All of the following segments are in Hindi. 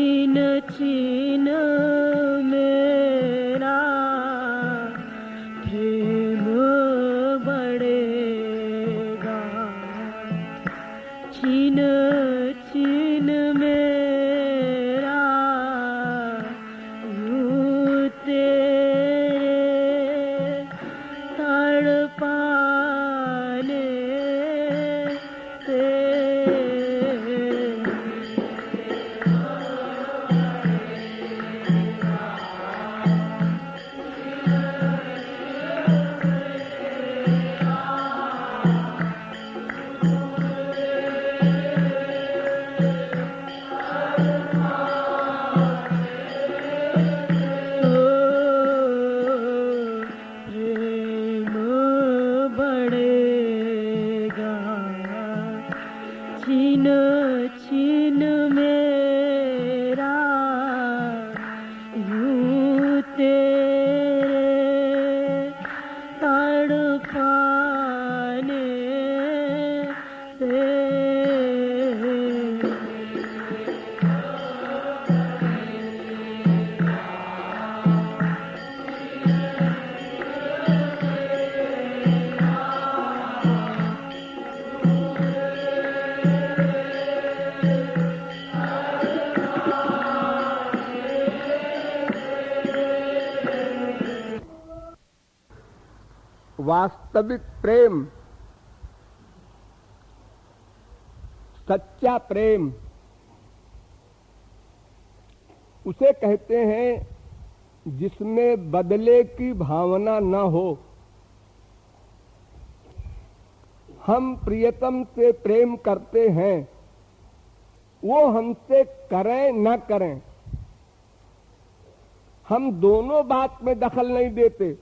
छीन छीन मेरा प्रेम बढ़ेगा, छीन छीन मेरा यूं तेरे तड़पाने से। छीन छीन मेरा यूं तेरे तड़पाने से। वास्तविक प्रेम, सच्चा प्रेम उसे कहते हैं जिसमें बदले की भावना न हो। हम प्रियतम से प्रेम करते हैं, वो हमसे करें न करें, हम दोनों बात में दखल नहीं देते।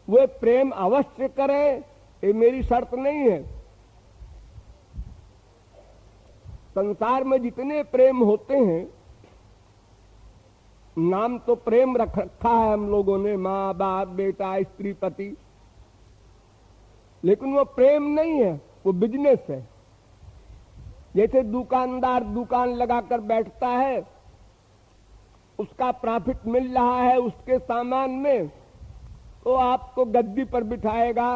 वे प्रेम अवश्य करें, ये मेरी शर्त नहीं है। संसार में जितने प्रेम होते हैं, नाम तो प्रेम रख रखा है हम लोगों ने, माँ बाप बेटा स्त्री पति, लेकिन वो प्रेम नहीं है, वो बिजनेस है। जैसे दुकानदार दुकान लगाकर बैठता है, उसका प्रॉफिट मिल रहा है उसके सामान में, तो आपको गद्दी पर बिठाएगा,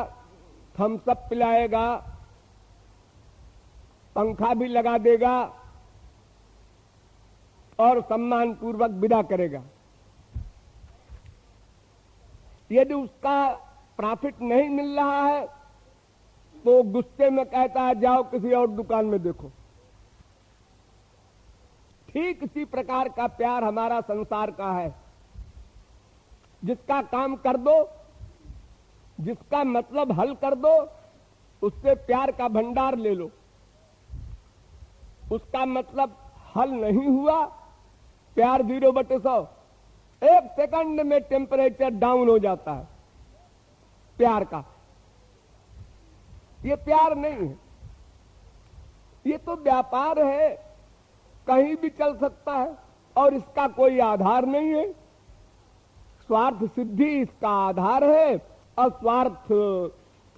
थम्स अप पिलाएगा, पंखा भी लगा देगा और सम्मान पूर्वक विदा करेगा। यदि उसका प्रॉफिट नहीं मिल रहा है तो गुस्से में कहता है जाओ किसी और दुकान में देखो। ठीक इसी प्रकार का प्यार हमारा संसार का है। जिसका काम कर दो, जिसका मतलब हल कर दो, उससे प्यार का भंडार ले लो। उसका मतलब हल नहीं हुआ, प्यार 0/100। एक सेकंड में टेम्परेचर डाउन हो जाता है प्यार का। ये प्यार नहीं है, ये तो व्यापार है, कहीं भी चल सकता है और इसका कोई आधार नहीं है। स्वार्थ सिद्धि इसका आधार है और स्वार्थ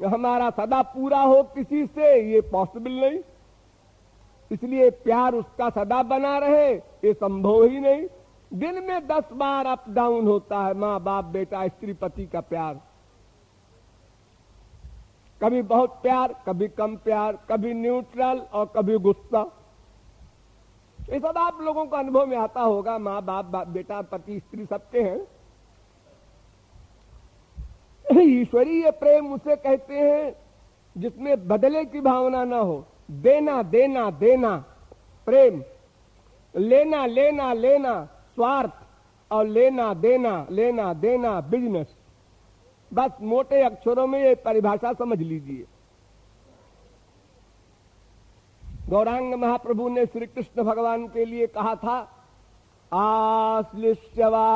हमारा सदा पूरा हो किसी से, ये पॉसिबल नहीं। इसलिए प्यार उसका सदा बना रहे ये संभव ही नहीं। दिन में 10 बार अप डाउन होता है माँ बाप बेटा स्त्री पति का प्यार। कभी बहुत प्यार, कभी कम प्यार, कभी न्यूट्रल और कभी गुस्सा। ये सब आप लोगों को अनुभव में आता होगा। माँ बाप बेटा पति स्त्री सबके हैं। ईश्वरीय प्रेम उसे कहते हैं जिसमें बदले की भावना ना हो। देना देना देना प्रेम, लेना लेना लेना स्वार्थ, और लेना देना बिजनेस। बस मोटे अक्षरों में ये परिभाषा समझ लीजिए। गौरांग महाप्रभु ने श्री कृष्ण भगवान के लिए कहा था, आश्लिष्यवा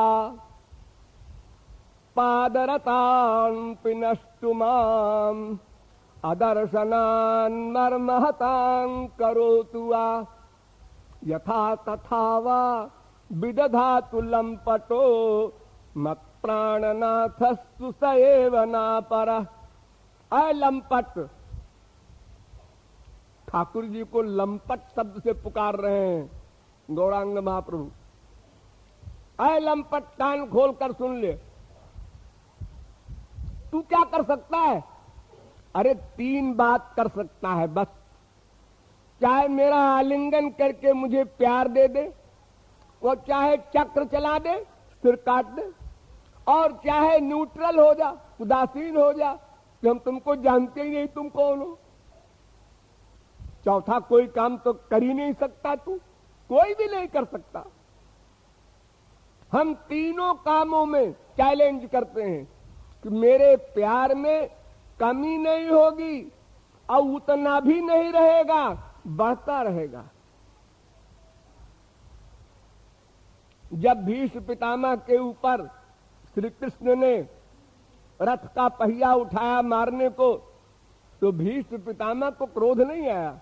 पादरतान् पिनष्टु माम् अदर्शनान् मर्महतां करोतु वा यथा तथा वा विदधातु लंपटो मत् प्राणनाथस्तु स एव नापरः। अय लंपट, ठाकुर जी को लंपट शब्द से पुकार रहे हैं। गौरांग महाप्रभु, ऐ लंपट कान खोल कर सुन ले, तू क्या कर सकता है? अरे 3 बात कर सकता है बस। चाहे मेरा आलिंगन करके मुझे प्यार दे दे, वो चाहे चक्र चला दे, सिर काट दे, और चाहे न्यूट्रल हो जा, उदासीन हो जा कि हम तुमको जानते ही नहीं, तुम कौन हो। चौथा कोई काम तो कर ही नहीं सकता, तू कोई भी नहीं कर सकता। हम तीनों कामों में चैलेंज करते हैं कि मेरे प्यार में कमी नहीं होगी और उतना भी नहीं रहेगा, बढ़ता रहेगा। जब भीष्म पितामह के ऊपर श्री कृष्ण ने रथ का पहिया उठाया मारने को, तो भीष्म पितामह को क्रोध नहीं आया।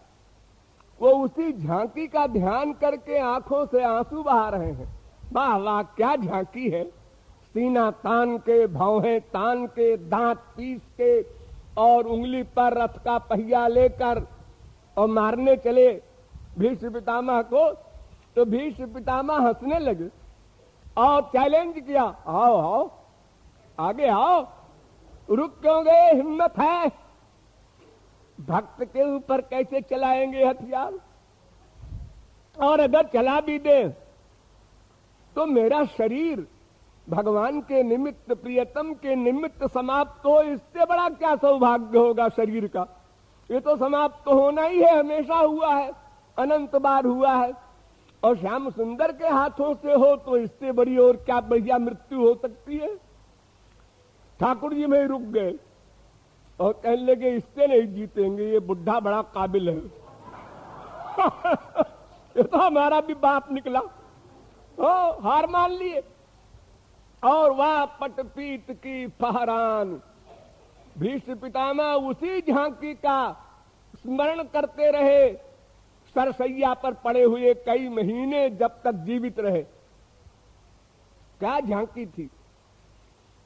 वो उसी झांकी का ध्यान करके आंखों से आंसू बहा रहे हैं। वाह वाह, क्या झांकी है! सीना तान के, भौहें तान के, दांत पीस के और उंगली पर रथ का पहिया लेकर और मारने चले भीष्म पितामह को। तो भीष्म पितामह हंसने लगे और चैलेंज किया, आओ आओ आगे आओ, रुक क्यों गए? हिम्मत है, भक्त के ऊपर कैसे चलाएंगे हथियार? और अगर चला भी दे तो मेरा शरीर भगवान के निमित्त, प्रियतम के निमित्त समाप्त हो, इससे बड़ा क्या सौभाग्य होगा शरीर का? ये तो समाप्त तो होना ही है, हमेशा हुआ है, अनंत बार हुआ है। और श्याम सुंदर के हाथों से हो तो इससे बड़ी और क्या बढ़िया मृत्यु हो सकती है? ठाकुर जी में ही रुक गए और कहने लगे, इससे नहीं जीतेंगे, ये बुढ़ा बड़ा काबिल है। ये तो हमारा भी बाप निकला। हार मान लिए। और वह पटपीत की फहरान, भीष्म पितामह उसी झांकी का स्मरण करते रहे, सरसैया पर पड़े हुए कई महीने, जब तक जीवित रहे। क्या झांकी थी!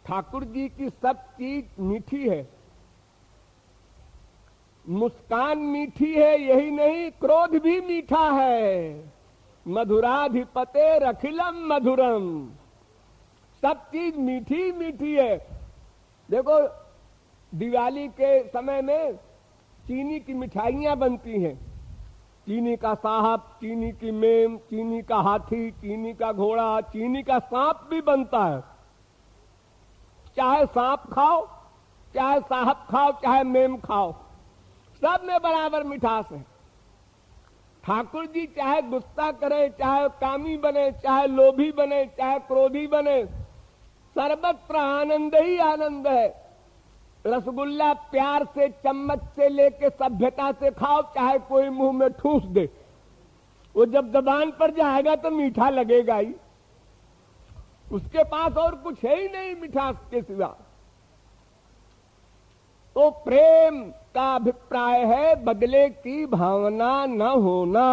ठाकुर जी की सब चीज मीठी है, मुस्कान मीठी है, यही नहीं क्रोध भी मीठा है। मधुराधिपते रखिलम मधुरम, सब चीज मीठी मीठी है। देखो, दिवाली के समय में चीनी की मिठाइयां बनती हैं, चीनी का साहब, चीनी की मेम, चीनी का हाथी, चीनी का घोड़ा, चीनी का सांप भी बनता है। चाहे सांप खाओ, चाहे साहब खाओ, चाहे मेम खाओ, सब में बराबर मिठास है। ठाकुर जी चाहे गुस्सा करे, चाहे कामी बने, चाहे लोभी बने, चाहे क्रोधी बने, सर्वत्र आनंद ही आनंद है। रसगुल्ला प्यार से चम्मच से लेके सभ्यता से खाओ, चाहे कोई मुंह में ठूस दे, वो जब जबान पर जाएगा तो मीठा लगेगा ही। उसके पास और कुछ है ही नहीं मिठास के सिवा। तो प्रेम का अभिप्राय है बदले की भावना न होना।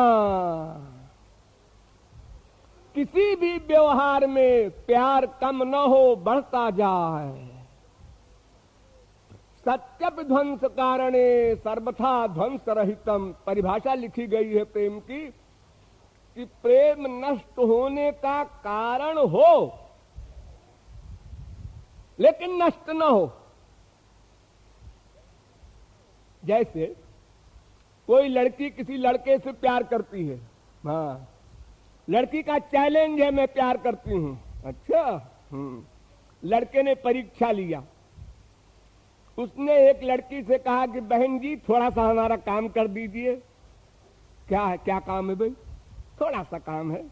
किसी भी व्यवहार में प्यार कम न हो, बढ़ता जाए। सत्य ध्वंस कारणे सर्वथा ध्वंस रहितम, परिभाषा लिखी गई है प्रेम की, कि प्रेम नष्ट होने का कारण हो लेकिन नष्ट न हो। जैसे कोई लड़की किसी लड़के से प्यार करती है, हाँ, लड़की का चैलेंज है मैं प्यार करती हूं। अच्छा, लड़के ने परीक्षा लिया, उसने एक लड़की से कहा कि बहन जी थोड़ा सा हमारा काम कर दीजिए। क्या है? क्या काम है भाई? थोड़ा सा काम है,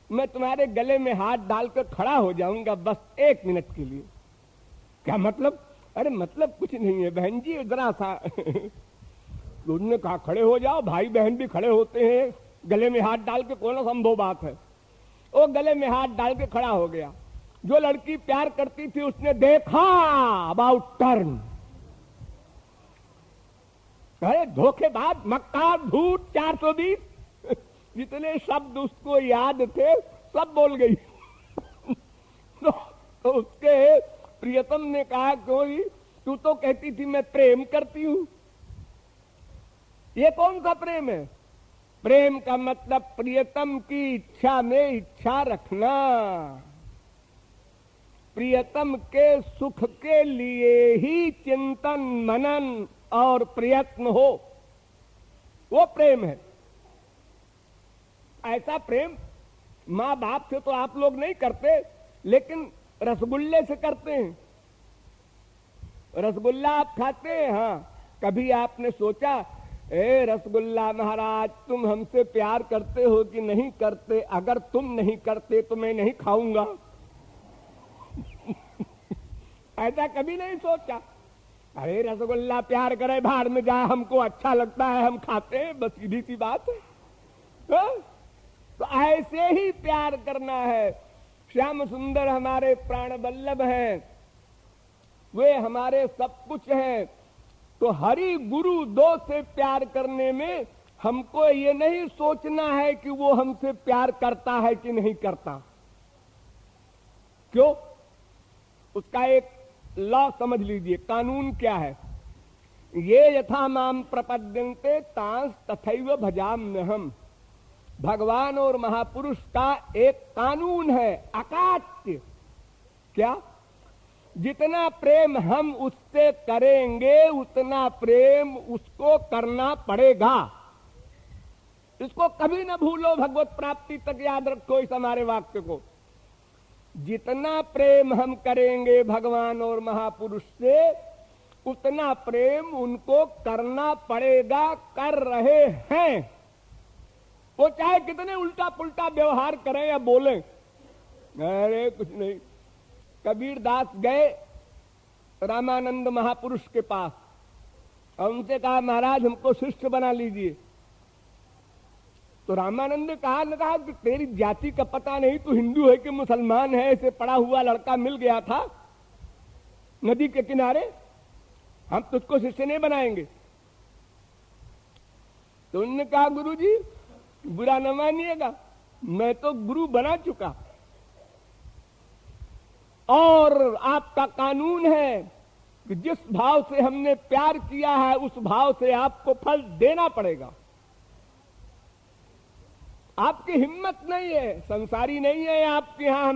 मैं तुम्हारे गले में हाथ डालकर खड़ा हो जाऊंगा बस 1 मिनट के लिए। क्या मतलब? अरे मतलब कुछ नहीं है बहन जी, जरा सा। उन्होंने कहा खड़े हो जाओ, भाई बहन भी खड़े होते हैं, गले में हाथ डाल के कौन संभव बात है। वो गले में हाथ डाल के खड़ा हो गया। जो लड़की प्यार करती थी उसने देखा, अबाउट टर्न। अरे धोखेबाज, मक्कार, झूठ, 420 जितने शब्द उसको याद थे सब बोल गई। तो उसके प्रियतम ने कहा, कोई तू तो कहती थी मैं प्रेम करती हूं, ये कौन सा प्रेम है? प्रेम का मतलब प्रियतम की इच्छा में इच्छा रखना, प्रियतम के सुख के लिए ही चिंतन मनन और प्रयत्न हो, वो प्रेम है। ऐसा प्रेम माँ बाप से तो आप लोग नहीं करते, लेकिन रसगुल्ले से करते हैं। रसगुल्ला आप खाते हैं? हाँ। कभी आपने सोचा, ए रसगुल्ला महाराज, तुम हमसे प्यार करते हो कि नहीं करते? अगर तुम नहीं करते तो मैं नहीं खाऊंगा। ऐसा कभी नहीं सोचा? अरे रसगुल्ला प्यार करे, बाहर में जाए, हमको अच्छा लगता है, हम खाते हैं, बस सीधी सी बात है। तो ऐसे ही प्यार करना है। श्याम सुंदर हमारे प्राण वल्लभ हैं, वे हमारे सब कुछ हैं। तो हरि गुरु दो से प्यार करने में हमको ये नहीं सोचना है कि वो हमसे प्यार करता है कि नहीं करता। क्यों? उसका एक लॉ समझ लीजिए, कानून क्या है। ये यथा माम प्रपद्यन्ते तांस तथैव भजाम्यहम्। भगवान और महापुरुष का एक कानून है, अकाट्य। क्या? जितना प्रेम हम उससे करेंगे उतना प्रेम उसको करना पड़ेगा। इसको कभी ना भूलो, भगवत प्राप्ति तक याद रखो इस हमारे वाक्य को। जितना प्रेम हम करेंगे भगवान और महापुरुष से, उतना प्रेम उनको करना पड़ेगा, कर रहे हैं। वो चाहे कितने उल्टा पुल्टा व्यवहार करें या बोलें। अरे कुछ नहीं। कबीर दास गए रामानंद महापुरुष के पास और उनसे कहा, महाराज हमको शिष्य बना लीजिए। तो रामानंद ने कहा कि तेरी जाति का पता नहीं, तू हिंदू है कि मुसलमान है, ऐसे पड़ा हुआ लड़का मिल गया था नदी के किनारे, हम तुझको शिष्य नहीं बनाएंगे। तो उन्होंने कहा, गुरुजी बुरा न मानिएगा, मैं तो गुरु बना चुका, और आपका कानून है कि जिस भाव से हमने प्यार किया है उस भाव से आपको फल देना पड़ेगा। आपकी हिम्मत नहीं है, संसारी नहीं है आपके यहां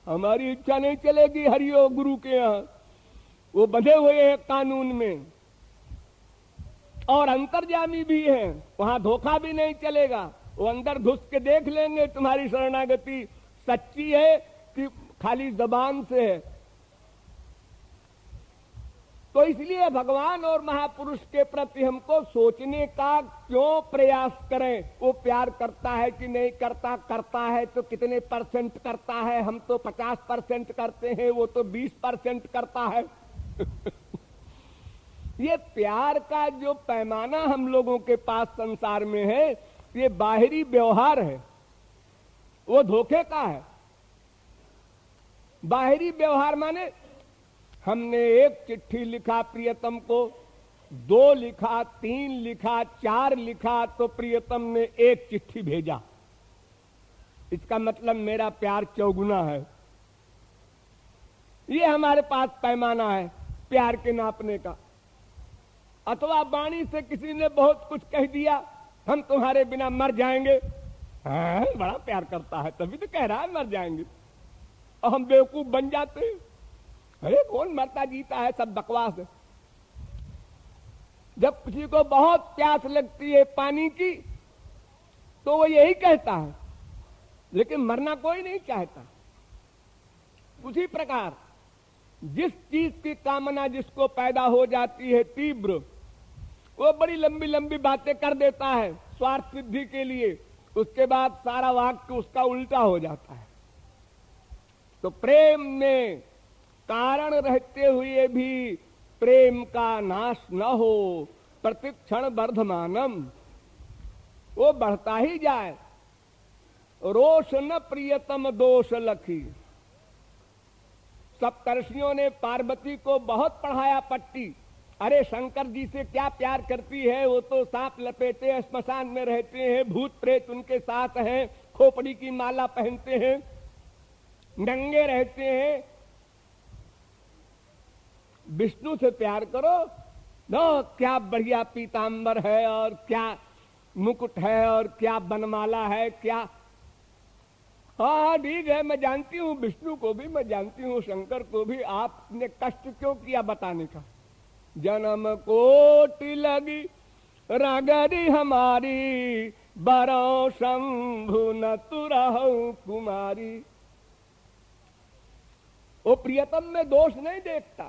हमारी इच्छा नहीं चलेगी हरियो गुरु के यहां। वो बंधे हुए हैं कानून में और अंतर्जामी भी हैं, वहां धोखा भी नहीं चलेगा। वो अंदर घुस के देख लेंगे तुम्हारी शरणागति सच्ची है कि खाली जबान से है। तो इसलिए भगवान और महापुरुष के प्रति हमको सोचने का क्यों प्रयास करें, वो प्यार करता है कि नहीं करता, करता है तो कितने परसेंट करता है। हम तो 50% करते हैं, वो तो 20% करता है। ये प्यार का जो पैमाना हम लोगों के पास संसार में है, ये बाहरी व्यवहार है, वो धोखे का है। बाहरी व्यवहार माने हमने एक चिट्ठी लिखा प्रियतम को, 2 लिखा, 3 लिखा, 4 लिखा, तो प्रियतम ने 1 चिट्ठी भेजा, इसका मतलब मेरा प्यार चौगुना है। ये हमारे पास पैमाना है प्यार के नापने का। अथवा वाणी से किसी ने बहुत कुछ कह दिया, हम तुम्हारे बिना मर जाएंगे। बड़ा प्यार करता है तभी तो कह रहा है मर जाएंगे, और हम बेवकूफ बन जाते हैं। अरे कौन मरता जीता है, सब बकवास है। जब किसी को बहुत प्यास लगती है पानी की तो वो यही कहता है, लेकिन मरना कोई नहीं चाहता। उसी प्रकार जिस चीज की कामना जिसको पैदा हो जाती है तीव्र, वो बड़ी लंबी लंबी बातें कर देता है स्वार्थ सिद्धि के लिए, उसके बाद सारा वाक्य उसका उल्टा हो जाता है। तो प्रेम में कारण रहते हुए भी प्रेम का नाश न हो, प्रतिक्षण वर्धमानम, वो बढ़ता ही जाए। रोष न प्रियतम दोष लखी। सप्तर्षियों ने पार्वती को बहुत पढ़ाया पट्टी। अरे शंकर जी से क्या प्यार करती है, वो तो सांप लपेटे स्मशान में रहते हैं, भूत प्रेत उनके साथ हैं, खोपड़ी की माला पहनते हैं, नंगे रहते हैं। विष्णु से प्यार करो, नो क्या बढ़िया पीतांबर है और क्या मुकुट है और क्या बनमाला है, क्या। हाँ ठीक है, मैं जानती हूँ, विष्णु को भी मैं जानती हूँ, शंकर को भी। आपने कष्ट क्यों किया बताने का? जन्म कोटि लगी रगड़ी हमारी, बरो शंभु न तुरहु कुमारी। वो प्रियतम में दोष नहीं देखता।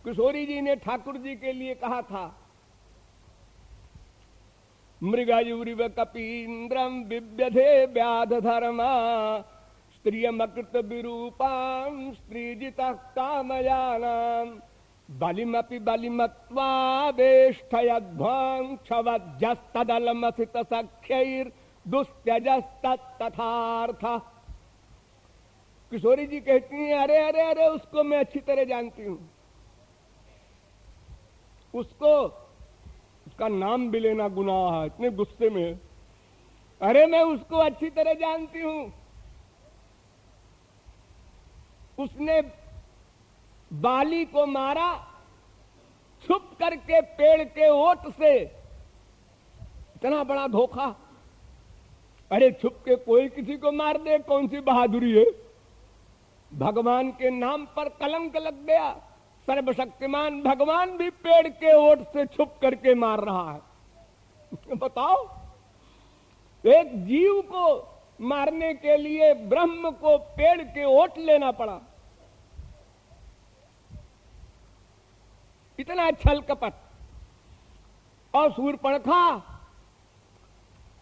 किशोरी जी ने ठाकुर जी के लिए कहा था, मृगायुरिव कपीन्द्रम बिव्यधे व्याध धर्मा, स्त्रियमकृत विरूपां स्त्रीजितः कामयानां, बलिमपि बलिमत्वावेष्टयध्वं क्षवज्जस्तदलमसित सख्यैर्दुस्त्यजस्तत्तथार्थ। किशोरी जी कहती हैं, अरे अरे अरे उसको मैं अच्छी तरह जानती हूं, उसको, उसका नाम भी लेना गुनाह है, इतने गुस्से में। अरे मैं उसको अच्छी तरह जानती हूं, उसने बाली को मारा छुप करके पेड़ के ओट से। इतना बड़ा धोखा! अरे छुप के कोई किसी को मार दे, कौन सी बहादुरी है? भगवान के नाम पर कलंक लग गया। सर्वशक्तिमान भगवान भी पेड़ के ओट से छुप करके मार रहा है। बताओ, एक जीव को मारने के लिए ब्रह्म को पेड़ के ओट लेना पड़ा। इतना छल कपट। और शूर्पणखा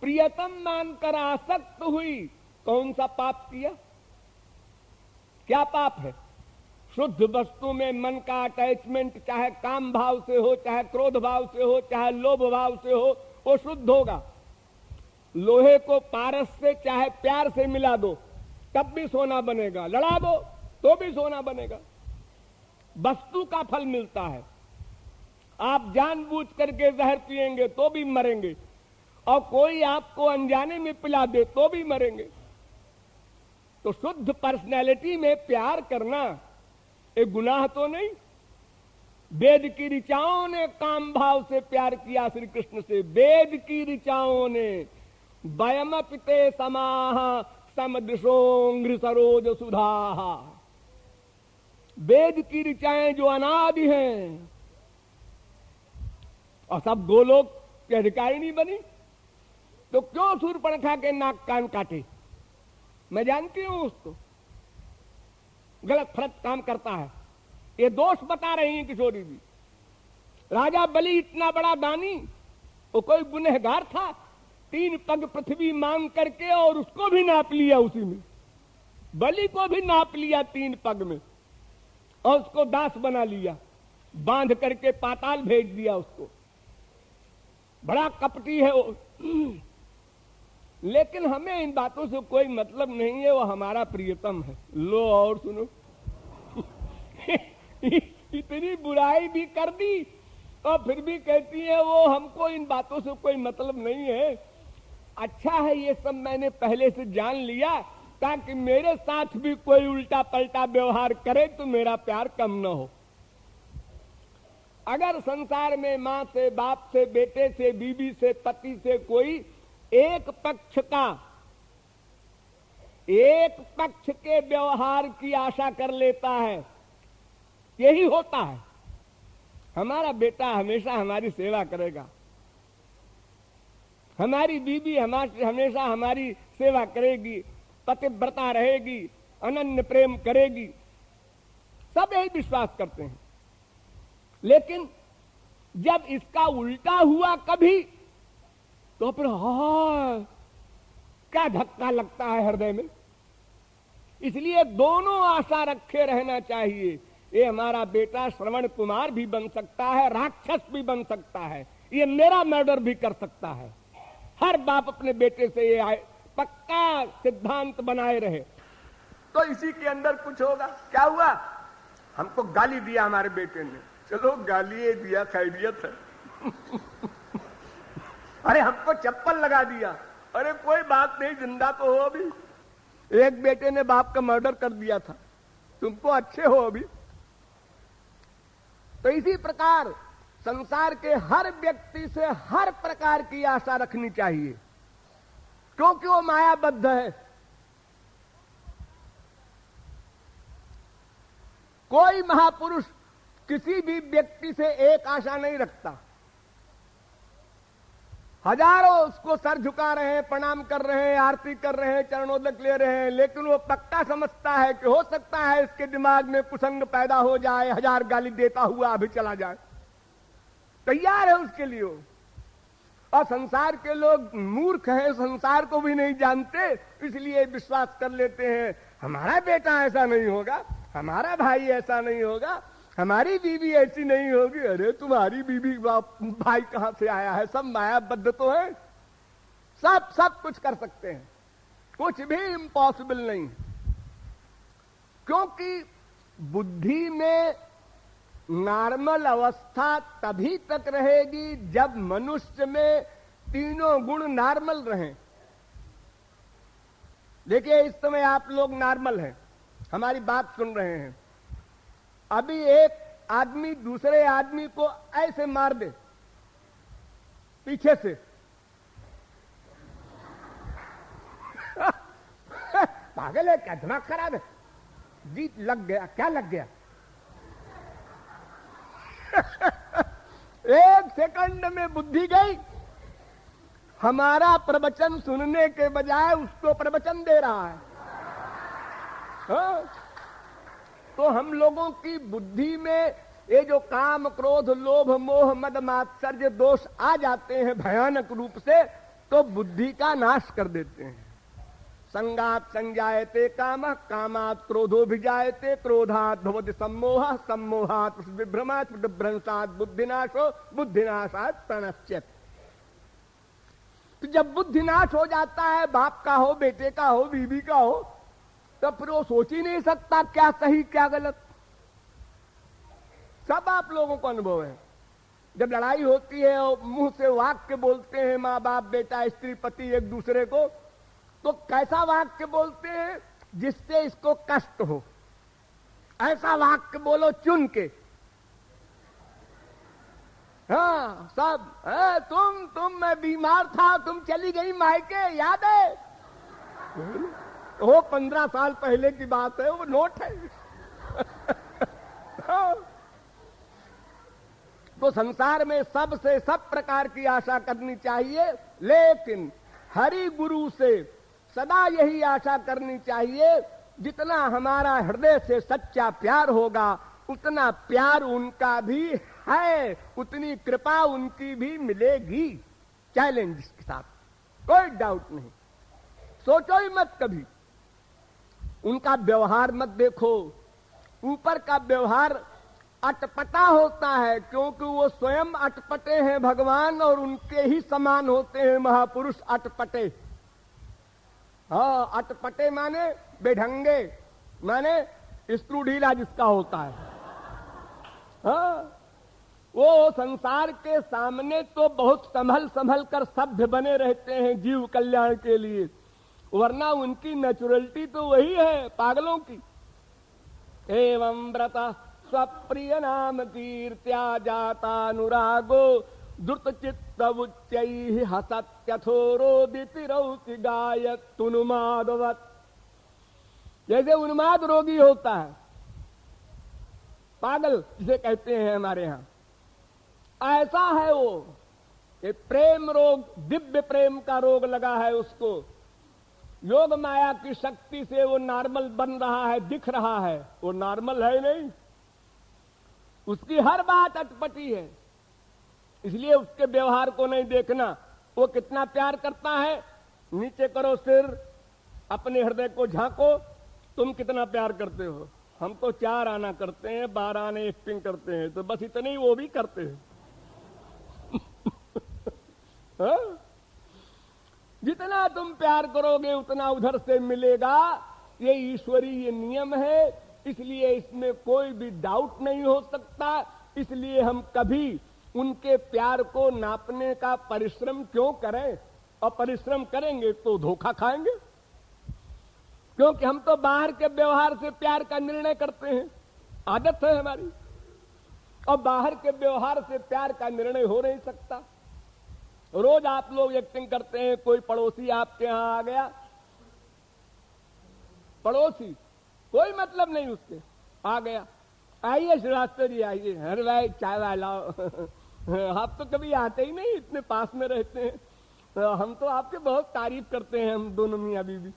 प्रियतम मानकर आसक्त हुई, कौन सा पाप किया? क्या पाप है? शुद्ध वस्तु में मन का अटैचमेंट, चाहे काम भाव से हो, चाहे क्रोध भाव से हो, चाहे लोभ भाव से हो, वो शुद्ध होगा। लोहे को पारस से चाहे प्यार से मिला दो, तब भी सोना बनेगा। लड़ा दो तो भी सोना बनेगा। वस्तु का फल मिलता है। आप जानबूझ करके जहर पिएंगे तो भी मरेंगे, और कोई आपको अनजाने में पिला दे तो भी मरेंगे। तो शुद्ध पर्सनैलिटी में प्यार करना एक गुनाह तो नहीं। वेद की ऋचाओं ने काम भाव से प्यार किया श्री कृष्ण से। वेद की ऋचाओं ने वयम पिते समाह समदृशोंघ्र सरोज सुधाः। वेद की ऋचाएं जो अनादि हैं और सब गोलोक के अधिकारी नहीं बनी, तो क्यों शूर्पणखा के नाक कान काटे? मैं जानती हूं उसको, गलत फलत काम करता है। ये दोष बता रही हैं किशोरी जी। राजा बलि इतना बड़ा दानी, वो कोई गुनहगार था? 3 पग पृथ्वी मांग करके और उसको भी नाप लिया उसी में। बलि को भी नाप लिया 3 पग में, और उसको दास बना लिया, बांध करके पाताल भेज दिया उसको। बड़ा कपटी है वो। लेकिन हमें इन बातों से कोई मतलब नहीं है, वो हमारा प्रियतम है। लो और सुनो। इतनी बुराई भी कर दी और फिर भी कहती है वो हमको इन बातों से कोई मतलब नहीं है। अच्छा है ये सब मैंने पहले से जान लिया, ताकि मेरे साथ भी कोई उल्टा पलटा व्यवहार करे तो मेरा प्यार कम न हो। अगर संसार में माँ से, बाप से, बेटे से, बीवी से, पति से कोई एक पक्ष के व्यवहार की आशा कर लेता है, यही होता है। हमारा बेटा हमेशा हमारी सेवा करेगा, हमारी बीवी हमेशा हमारी सेवा करेगी, पतिव्रता रहेगी, अनन्य प्रेम करेगी, सब यही विश्वास करते हैं। लेकिन जब इसका उल्टा हुआ कभी, तो फिर क्या धक्का लगता है हृदय में। इसलिए दोनों आशा रखे रहना चाहिए। ये हमारा बेटा श्रवण कुमार भी बन सकता है, राक्षस भी बन सकता है, ये मेरा मर्डर भी कर सकता है। हर बाप अपने बेटे से ये पक्का सिद्धांत बनाए रहे, तो इसी के अंदर कुछ होगा। क्या हुआ? हमको गाली दिया हमारे बेटे ने, चलो गाली दिया, खैरियत है। अरे हमको चप्पल लगा दिया, अरे कोई बात नहीं, जिंदा तो हो अभी। एक बेटे ने बाप का मर्डर कर दिया था, तुम तो अच्छे हो अभी। तो इसी प्रकार संसार के हर व्यक्ति से हर प्रकार की आशा रखनी चाहिए, क्योंकि वो मायाबद्ध है। कोई महापुरुष किसी भी व्यक्ति से एक आशा नहीं रखता। हजारों उसको सर झुका रहे हैं, प्रणाम कर रहे हैं, आरती कर रहे हैं, चरणोदक ले रहे हैं, लेकिन वो पक्का समझता है कि हो सकता है इसके दिमाग में कुसंग पैदा हो जाए, 1000 गाली देता हुआ अभी चला जाए। तैयार है उसके लिए वो। और संसार के लोग मूर्ख हैं, संसार को भी नहीं जानते, इसलिए विश्वास कर लेते हैं हमारा बेटा ऐसा नहीं होगा, हमारा भाई ऐसा नहीं होगा, हमारी बीवी ऐसी नहीं होगी। अरे तुम्हारी बीवी भाई कहां से आया है? सब मायाबद्ध तो है, सब कुछ कर सकते हैं, कुछ भी इम्पॉसिबल नहीं। क्योंकि बुद्धि में नॉर्मल अवस्था तभी तक रहेगी जब मनुष्य में तीनों गुण नॉर्मल रहें। देखिए, इस समय आप लोग नॉर्मल हैं, हमारी बात सुन रहे हैं। अभी एक आदमी दूसरे आदमी को ऐसे मार दे पीछे से, पागल है क्या? दिमाग खराब है? जी लग गया। क्या लग गया? एक सेकंड में बुद्धि गई। हमारा प्रवचन सुनने के बजाय उसको प्रवचन दे रहा है। हाँ? तो हम लोगों की बुद्धि में ये जो काम, क्रोध, लोभ, मोह, मद, मात्सर्य दोष आ जाते हैं भयानक रूप से, तो बुद्धि का नाश कर देते हैं। संगात संजायते कामः, कामात् क्रोधोभिजायते, क्रोधात् भवति सम्मोहः, सम्मोहात् विभ्रमात्, विभ्रंशात् बुद्धिनाशो, बुद्धिनाशात् प्रणश्यति। तो जब बुद्धिनाश हो जाता है, बाप का हो, बेटे का हो, बीवी का हो, तब फिर वो सोच ही नहीं सकता क्या सही क्या गलत। सब आप लोगों को अनुभव है। जब लड़ाई होती है और मुंह से वाक्य बोलते हैं माँ बाप, बेटा, स्त्री, पति एक दूसरे को, तो कैसा वाक्य बोलते हैं जिससे इसको कष्ट हो, ऐसा वाक्य बोलो चुन के। हाँ, सब तुम मैं बीमार था, तुम चली गई मायके, याद है? वो 15 साल पहले की बात है, वो नोट है। तो संसार में सबसे सब प्रकार की आशा करनी चाहिए, लेकिन हरि गुरु से सदा यही आशा करनी चाहिए, जितना हमारा हृदय से सच्चा प्यार होगा उतना प्यार उनका भी है, उतनी कृपा उनकी भी मिलेगी। चैलेंज के साथ, कोई डाउट नहीं। सोचो ही मत कभी, उनका व्यवहार मत देखो। ऊपर का व्यवहार अटपटा होता है, क्योंकि वो स्वयं अटपटे हैं भगवान, और उनके ही समान होते हैं महापुरुष अटपटे। हाँ, अटपटे माने बेढंगे, माने स्क्रू ढीला जिसका होता है। हाँ, वो संसार के सामने तो बहुत संभल संभल कर सभ्य बने रहते हैं जीव कल्याण के लिए, वरना उनकी नेचुरलिटी तो वही है पागलों की। एवं व्रत स्वप्रिय नाम कीर्त्या जातानुरागो द्रुत चित्त उच्चैः हसत्यथोरोदितिरौति गायत् उन्मादवत्। जैसे उन्माद रोगी होता है, पागल जिसे कहते हैं हमारे यहां, ऐसा है वो। ये प्रेम रोग, दिव्य प्रेम का रोग लगा है उसको। योग माया की शक्ति से वो नॉर्मल बन रहा है, दिख रहा है, वो नॉर्मल है नहीं। उसकी हर बात अटपटी है, इसलिए उसके व्यवहार को नहीं देखना। वो कितना प्यार करता है, नीचे करो सिर, अपने हृदय को झांको, तुम कितना प्यार करते हो। हम तो 4 आना करते हैं, 12 आने एक्टिंग करते हैं, तो बस इतने ही वो भी करते हैं। हाँ? जितना तुम प्यार करोगे उतना उधर से मिलेगा, ये ईश्वरीय नियम है, इसलिए इसमें कोई भी डाउट नहीं हो सकता। इसलिए हम कभी उनके प्यार को नापने का परिश्रम क्यों करें, और परिश्रम करेंगे तो धोखा खाएंगे, क्योंकि हम तो बाहर के व्यवहार से प्यार का निर्णय करते हैं, आदत है हमारी। और बाहर के व्यवहार से प्यार का निर्णय हो नहीं सकता। रोज आप लोग एक्टिंग करते हैं, कोई पड़ोसी आपके यहां आ गया, पड़ोसी कोई मतलब नहीं उससे आ गया, आइए श्रीवास्तव जी आइए, अरे भाई चाय वाय लाओ आप तो कभी आते ही नहीं, इतने पास में रहते हैं, तो हम तो आपके बहुत तारीफ करते हैं, हम दोनों मियां बीवी।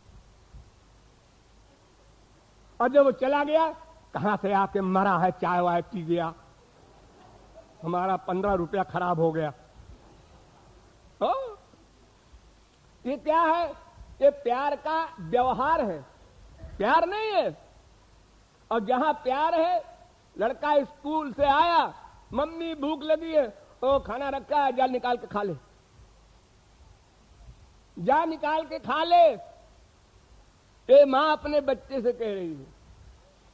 और जब वो चला गया, कहां से आके मरा है, चाय वाय पी गया, हमारा 15 रुपया खराब हो गया। ये क्या है? ये प्यार का व्यवहार है, प्यार नहीं है। और जहां प्यार है, लड़का स्कूल से आया, मम्मी भूख लगी है, ओ खाना रखा है, जा निकाल के खा ले, जा निकाल के खा ले, ये मां अपने बच्चे से कह रही है।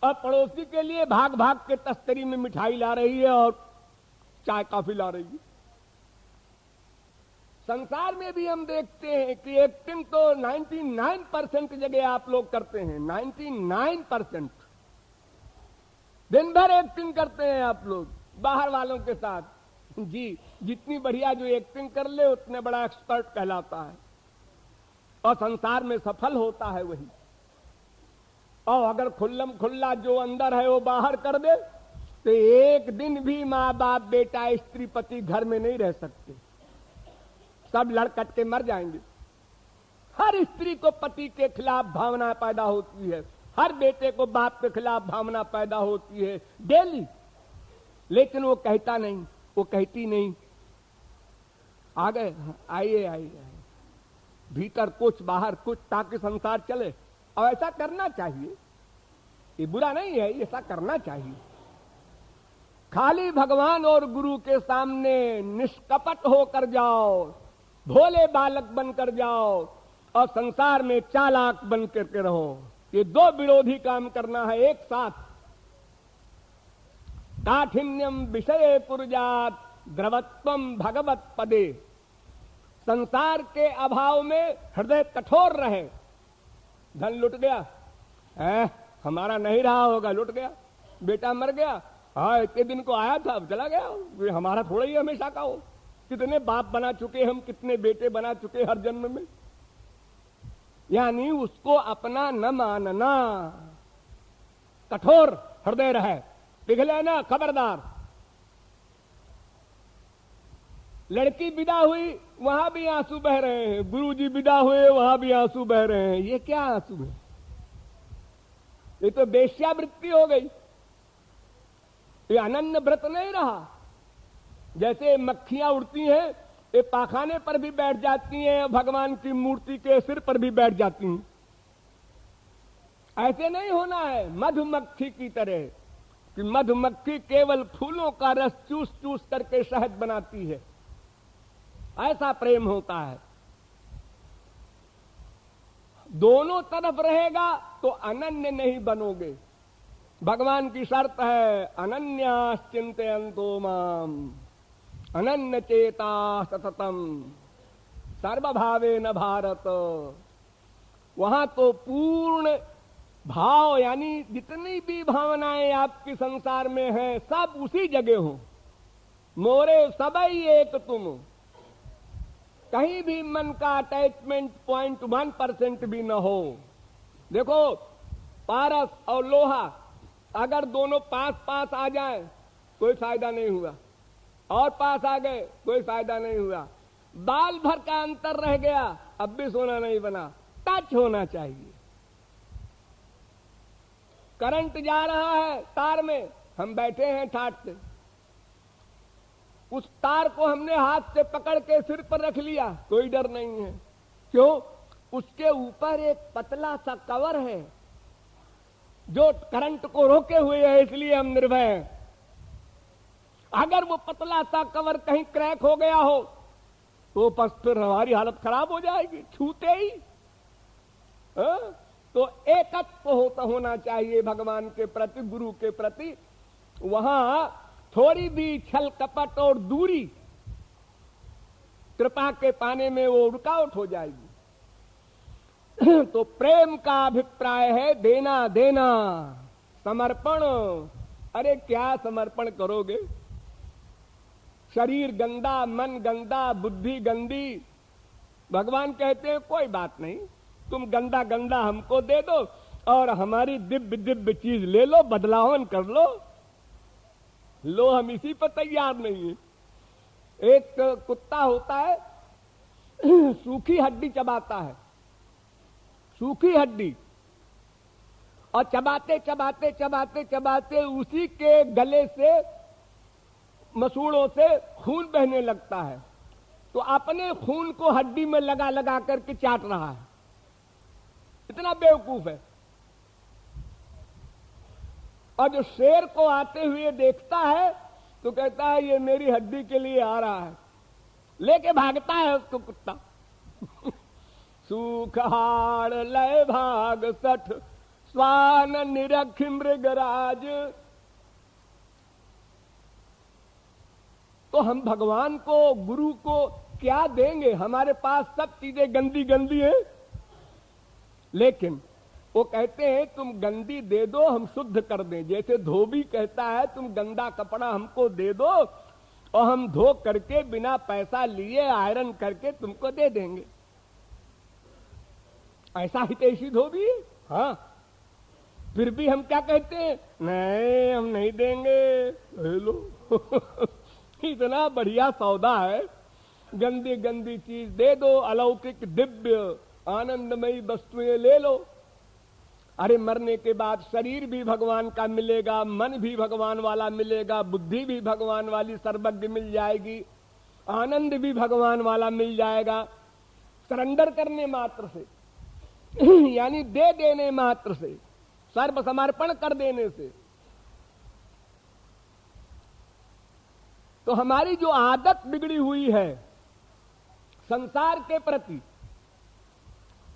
और पड़ोसी के लिए भाग भाग के तस्तरी में मिठाई ला रही है और चाय कॉफी ला रही है। संसार में भी हम देखते हैं कि एक्टिंग तो 99% जगह आप लोग करते हैं, 99% दिन भर एक्टिंग करते हैं आप लोग बाहर वालों के साथ। जी, जितनी बढ़िया जो एक्टिंग कर ले उतने बड़ा एक्सपर्ट कहलाता है और संसार में सफल होता है वही। और अगर खुल्लम खुल्ला जो अंदर है वो बाहर कर दे तो एक दिन भी माँ बाप बेटा स्त्री पति घर में नहीं रह सकते, सब लड़कट के मर जाएंगे। हर स्त्री को पति के खिलाफ भावना पैदा होती है, हर बेटे को बाप के खिलाफ भावना पैदा होती है डेली, लेकिन वो कहता नहीं, वो कहती नहीं। आ गए, आइए आइए, भीतर कुछ बाहर कुछ, ताकि संसार चले। और ऐसा करना चाहिए, ये बुरा नहीं है, ऐसा करना चाहिए। खाली भगवान और गुरु के सामने निष्कपट होकर जाओ, भोले बालक बनकर जाओ और संसार में चालाक बन करके रहो। ये दो विरोधी काम करना है एक साथ। काठिन्यम विषय पुरजात द्रवत्वम भगवत पदे। संसार के अभाव में हृदय कठोर रहे। धन लुट गया, हमारा नहीं रहा होगा, लुट गया, बेटा मर गया, हाँ इतने दिन को आया था, अब चला गया, हमारा थोड़ा ही हमेशा का हो। कितने बाप बना चुके हम, कितने बेटे बना चुके हर जन्म में। यानी उसको अपना न मानना, कठोर हृदय रहे, पिघले ना, खबरदार। लड़की विदा हुई, वहां भी आंसू बह रहे हैं, गुरुजी विदा हुए, वहां भी आंसू बह रहे हैं। ये क्या आंसू है? ये तो वेश्यावृत्ति हो गई, ये अनन्य व्रत नहीं रहा। जैसे मक्खियां उड़ती हैं, ये पाखाने पर भी बैठ जाती हैं, भगवान की मूर्ति के सिर पर भी बैठ जाती हैं। ऐसे नहीं होना है मधुमक्खी की तरह, कि मधुमक्खी केवल फूलों का रस चूस चूस करके शहद बनाती है, ऐसा प्रेम होता है। दोनों तरफ रहेगा तो अनन्य नहीं बनोगे। भगवान की शर्त है, अनन्याश्चिन्तयन्तो माम अनन्य चेता सततम सर्वभावेन भारत। वहां तो पूर्ण भाव, यानी जितनी भी भावनाएं आपकी संसार में हैं सब उसी जगह हो। मोरे सबई एक तुम, कहीं भी मन का अटैचमेंट 0.1% भी न हो। देखो, पारस और लोहा अगर दोनों पास पास आ जाए कोई फायदा नहीं हुआ, और पास आ गए कोई फायदा नहीं हुआ। बाल भर का अंतर रह गया, अब भी सोना नहीं बना। टच होना चाहिए। करंट जा रहा है तार में, हम बैठे हैं ठाट से, उस तार को हमने हाथ से पकड़ के सिर पर रख लिया, कोई डर नहीं है। क्यों? उसके ऊपर एक पतला सा कवर है जो करंट को रोके हुए है, इसलिए हम निर्भय हैं। अगर वो पतला सा कवर कहीं क्रैक हो गया हो तो बस फिर हमारी हालत खराब हो जाएगी, छूते ही। तो एकत्व होना चाहिए भगवान के प्रति, गुरु के प्रति। वहां थोड़ी भी छल कपट और दूरी कृपा के पाने में वो रुकावट हो जाएगी। तो प्रेम का अभिप्राय है देना देना, समर्पण। अरे क्या समर्पण करोगे? शरीर गंदा, मन गंदा, बुद्धि गंदी। भगवान कहते हैं कोई बात नहीं, तुम गंदा गंदा हमको दे दो और हमारी दिव्य दिव्य चीज ले लो, बदलावन कर लो। लो, हम इसी पर तैयार नहीं है। एक कुत्ता होता है, सूखी हड्डी चबाता है, सूखी हड्डी, और चबाते चबाते चबाते चबाते उसी के गले से, मसूड़ों से खून बहने लगता है, तो अपने खून को हड्डी में लगा लगा करके चाट रहा है। इतना बेवकूफ है। और जो शेर को आते हुए देखता है तो कहता है ये मेरी हड्डी के लिए आ रहा है, लेके भागता है उसको कुत्ता। सूखहाड़ लय भाग सठ, स्वान निरख मृगराज। तो हम भगवान को, गुरु को क्या देंगे? हमारे पास सब चीजें गंदी गंदी हैं, लेकिन वो कहते हैं तुम गंदी दे दो, हम शुद्ध कर दें। जैसे धोबी कहता है तुम गंदा कपड़ा हमको दे दो और हम धो करके बिना पैसा लिए आयरन करके तुमको दे देंगे। ऐसा हितैषी धोबी है। हाँ, फिर भी हम क्या कहते हैं? नहीं, हम नहीं देंगे, ले लो। इतना बढ़िया सौदा है, गंदी गंदी चीज दे दो, अलौकिक दिव्य आनंदमयी वस्तुएं ले लो। अरे मरने के बाद शरीर भी भगवान का मिलेगा, मन भी भगवान वाला मिलेगा, बुद्धि भी भगवान वाली सर्वज्ञ मिल जाएगी, आनंद भी भगवान वाला मिल जाएगा। सरेंडर करने मात्र से, यानी दे देने मात्र से, सर्व समर्पण कर देने से। तो हमारी जो आदत बिगड़ी हुई है संसार के प्रति,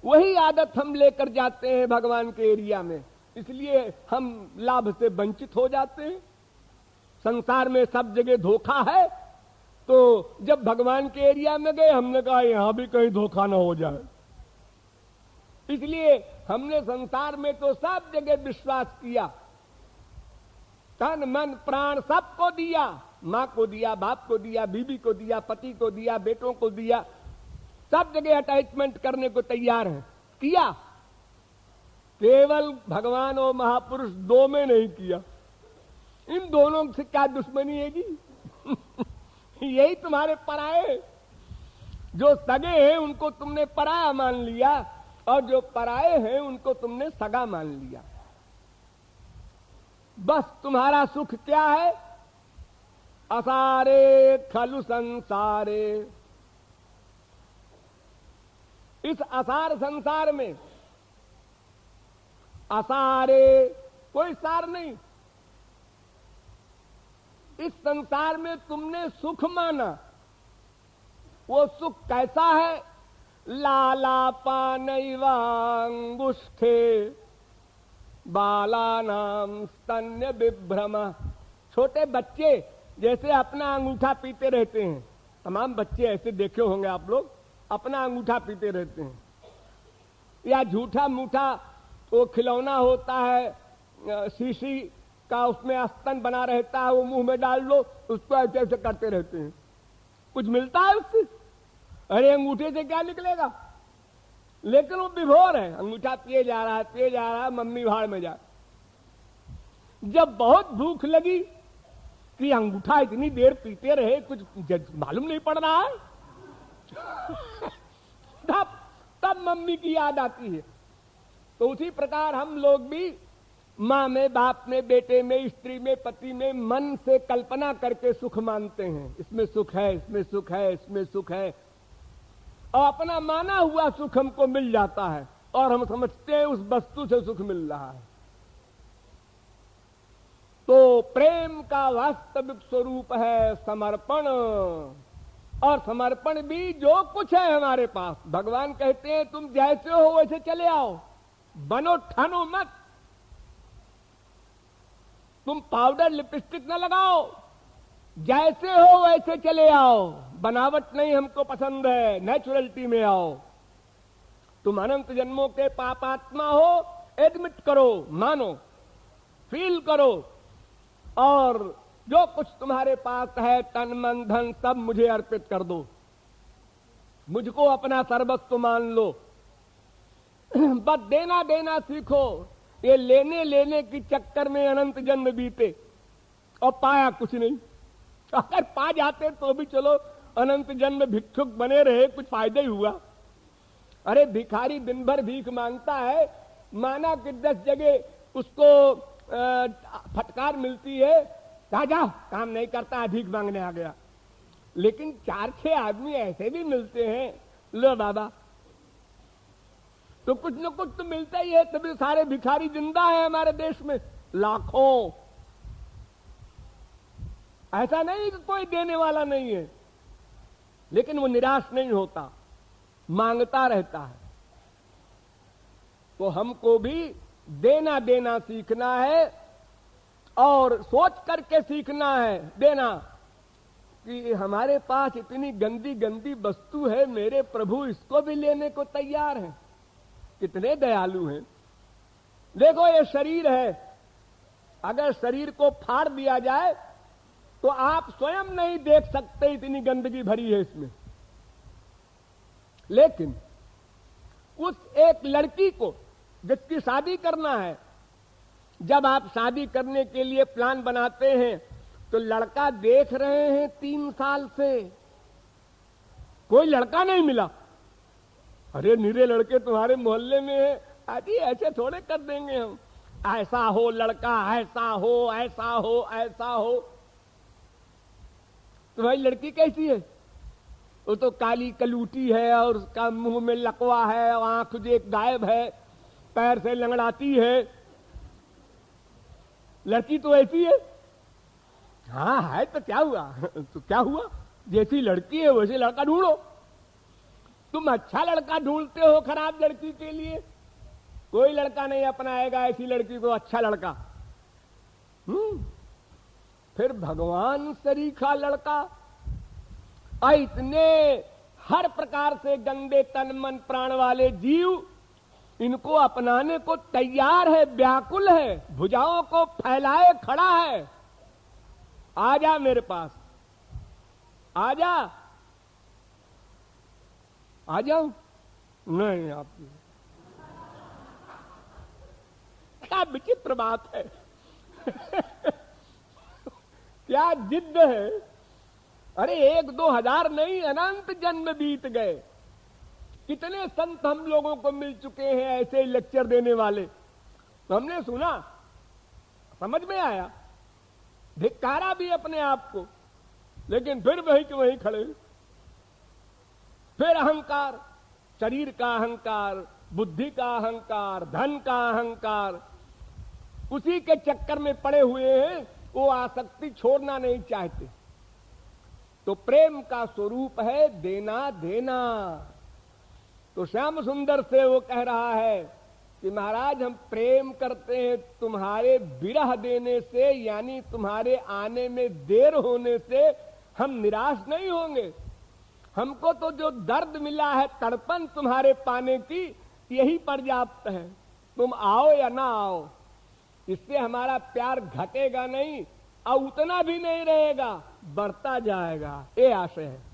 वही आदत हम लेकर जाते हैं भगवान के एरिया में, इसलिए हम लाभ से वंचित हो जाते हैं। संसार में सब जगह धोखा है, तो जब भगवान के एरिया में गए हमने कहा यहां भी कहीं धोखा ना हो जाए, इसलिए हमने संसार में तो सब जगह विश्वास किया, तन मन प्राण सबको दिया, मां को दिया, बाप को दिया, बीबी को दिया, पति को दिया, बेटों को दिया, सब जगह अटैचमेंट करने को तैयार है, किया। केवल भगवान और महापुरुष दो में नहीं किया। इन दोनों से क्या दुश्मनी है जी? यही तुम्हारे पराये। जो सगे हैं उनको तुमने पराया मान लिया और जो पराये हैं उनको तुमने सगा मान लिया। बस तुम्हारा सुख क्या है? असारे खलु संसारे। इस असार संसार में, असारे कोई सार नहीं, इस संसार में तुमने सुख माना। वो सुख कैसा है? लालापानैवांगुष्ठे बालानाम स्तन्य विभ्रम। छोटे बच्चे जैसे अपना अंगूठा पीते रहते हैं, तमाम बच्चे ऐसे देखे होंगे आप लोग, अपना अंगूठा पीते रहते हैं, या झूठा मूठा वो खिलौना होता है शीशी का, उसमें स्तन बना रहता है, वो मुंह में डाल लो, उसको ऐसे ऐसे करते रहते हैं। कुछ मिलता है उससे? अरे अंगूठे से क्या निकलेगा? लेकिन वो विभोर है, अंगूठा पिए जा रहा है, पिए जा रहा है, मम्मी भाड़ में जा। जब बहुत भूख लगी कि अंगूठा इतनी देर पीते रहे, कुछ मालूम नहीं पड़ रहा है, तब मम्मी की याद आती है। तो उसी प्रकार हम लोग भी माँ में, बाप में, बेटे में, स्त्री में, पति में मन से कल्पना करके सुख मानते हैं। इसमें सुख है, इसमें सुख है, इसमें सुख है, और अपना माना हुआ सुख हमको मिल जाता है और हम समझते हैं उस वस्तु से सुख मिल रहा है। तो प्रेम का वास्तविक स्वरूप है समर्पण, और समर्पण भी जो कुछ है हमारे पास। भगवान कहते हैं तुम जैसे हो वैसे चले आओ, बनो ठानो मत। तुम पाउडर लिपस्टिक न लगाओ, जैसे हो वैसे चले आओ। बनावट नहीं हमको पसंद है, नेचुरलिटी में आओ। तुम अनंत जन्मों के पापात्मा हो, एडमिट करो, मानो, फील करो, और जो कुछ तुम्हारे पास है, तन मन धन, सब मुझे अर्पित कर दो, मुझको अपना सर्वस्व मान लो। बस देना देना सीखो। ये लेने लेने की चक्कर में अनंत जन्म बीते और पाया कुछ नहीं। अगर पा जाते तो भी चलो अनंत जन्म भिक्षुक बने रहे, कुछ फायदा ही हुआ। अरे भिखारी दिन भर भीख मांगता है, माना कि 10 जगह उसको फटकार मिलती है, जा काम नहीं करता, भीख मांगने आ गया। लेकिन 4-6 आदमी ऐसे भी मिलते हैं, लो बाबा, तो कुछ न कुछ तो मिलता ही है, तभी सारे भिखारी जिंदा है हमारे देश में लाखों। ऐसा नहीं कि कोई देने वाला नहीं है, लेकिन वो निराश नहीं होता, मांगता रहता है। तो हमको भी देना देना सीखना है और सोच करके सीखना है देना कि हमारे पास इतनी गंदी गंदी वस्तु है, मेरे प्रभु इसको भी लेने को तैयार हैं। कितने दयालु हैं। देखो ये शरीर है, अगर शरीर को फाड़ दिया जाए तो आप स्वयं नहीं देख सकते, इतनी गंदगी भरी है इसमें। लेकिन उस एक लड़की को जिसकी शादी करना है, जब आप शादी करने के लिए प्लान बनाते हैं तो लड़का देख रहे हैं 3 साल से, कोई लड़का नहीं मिला। अरे निरे लड़के तुम्हारे मोहल्ले में है, आजी ऐसे थोड़े कर देंगे हम, ऐसा हो लड़का, ऐसा हो ऐसा हो ऐसा हो। तो भाई लड़की कैसी है? वो तो काली कलूटी है और उसका मुंह में लकवा है, आंख जो एक गायब है, पैर से लंगड़ाती है। लड़की तो ऐसी है। हाँ है तो क्या हुआ? तो क्या हुआ, जैसी लड़की है वैसे लड़का ढूंढो। तुम अच्छा लड़का ढूंढते हो खराब लड़की के लिए, कोई लड़का नहीं अपनाएगा ऐसी लड़की को, अच्छा लड़का। फिर भगवान सरीखा लड़का, इतने हर प्रकार से गंदे तन मन प्राण वाले जीव इनको अपनाने को तैयार है, व्याकुल है, भुजाओं को फैलाए खड़ा है। आजा मेरे पास, आजा। आ जाऊं? नहीं, आप क्या विचित्र बात है। क्या जिद है। अरे 1-2 हजार नहीं, अनंत जन्म बीत गए। कितने संत हम लोगों को मिल चुके हैं ऐसे लेक्चर देने वाले, तो हमने सुना, समझ में आया, धिक्कारा भी अपने आप को, लेकिन फिर वही के वही खड़े। फिर अहंकार, शरीर का अहंकार, बुद्धि का अहंकार, धन का अहंकार, उसी के चक्कर में पड़े हुए हैं। वो आसक्ति छोड़ना नहीं चाहते। तो प्रेम का स्वरूप है देना देना। तो श्याम सुंदर से वो कह रहा है कि महाराज हम प्रेम करते हैं तुम्हारे विरह देने से, यानी तुम्हारे आने में देर होने से हम निराश नहीं होंगे। हमको तो जो दर्द मिला है, तड़पन तुम्हारे पाने की, यही पर्याप्त है। तुम आओ या ना आओ, इससे हमारा प्यार घटेगा नहीं और उतना भी नहीं रहेगा, बढ़ता जाएगा। ये आशय है।